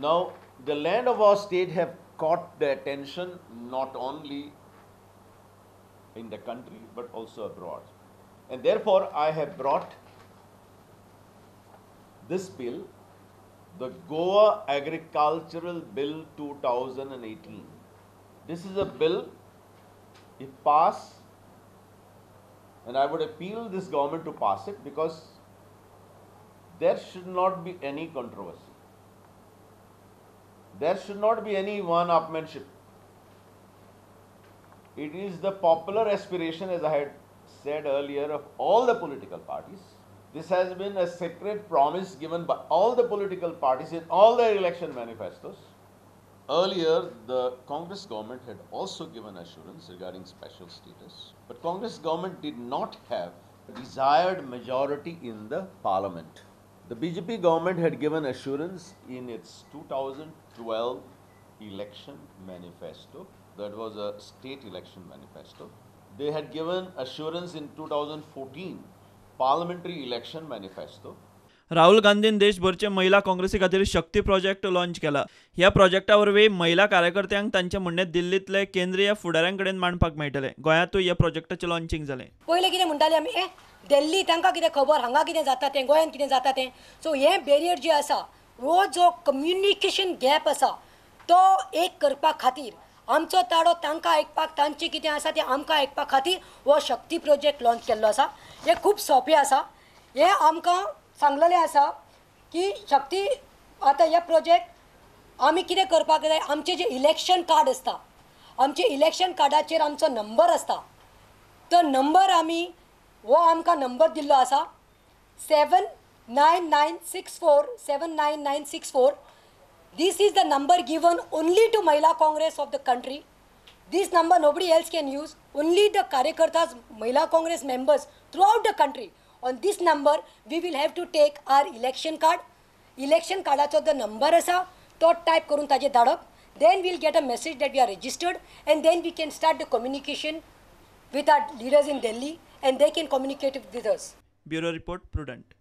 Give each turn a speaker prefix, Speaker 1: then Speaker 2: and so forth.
Speaker 1: Now, the land of our state have caught the attention not only in the country but also abroad. And therefore, I have brought this bill, the Goa Agricultural Bill 2018. This is a bill, if passed, and I would appeal this government to pass it, because there should not be any controversy. There should not be any one-upmanship. It is the popular aspiration, as I had said earlier, of all the political parties. This has been a sacred promise given by all the political parties in all their election manifestos. Earlier, the Congress government had also given assurance regarding special status, but Congress government did not have desired majority in the parliament. The BJP government had given assurance in its 2012 election manifesto. That was a state election manifesto. They had given assurance in 2014 parliamentary election manifesto.
Speaker 2: Rahul गांधीन देशभरचे महिला काँग्रेसी खातीर शक्ती project launch केला. ह्या प्रोजेक्टा वरवीं महिला कार्यकर्त्यांक तांचे म्हणणे दिल्लीतले केंद्रीय फुडाऱ्यां कडेन मांडपाक मेळटले. गोंयांतूय ह्या प्रोजेक्टाचें लॉन्चिंग जालें.
Speaker 3: पयलीं कितें म्हणटाले आमी दिल्ली तांकां कितें खबर, हांगा कितें जाता तें, गोंयांत कितें जाता तें. सो हे बेरियर जे आसा, हो जो कम्युनिकेशन गॅप आसा तो एक करपा खातीर आमचो ताळो तांकां आयकपाक, तांचें कितें आसा तें आमकां आयकपा खातीर हो शक्ती प्रोजेक्ट लॉन्च केल्लो आसा. हे खूब सोंपें आसा. हे आमकां सांगलेलें आसा की शक्ती आतां हे प्रोजेक्ट आमी कितें करपाक जाय. आमचें जें इलेक्शन कार्ड आसता, आमचे इलेक्शन कार्डाचेर आमचो नंबर आसता. तो नंबर आमी, हो आमकां नंबर दिल्लो आसा 7996479964. This is the number given only to Mahila Congress of the country. This number nobody else can use. Only the Karyakartas, Mahila Congress members throughout the country. On this number, we will have to take our election card. Election cardacho the number asa, to type karun taje dadap. Then we'll get a message that we are registered, and then we can start the communication with our leaders in Delhi, and they can communicate with us.
Speaker 2: Bureau Report, Prudent.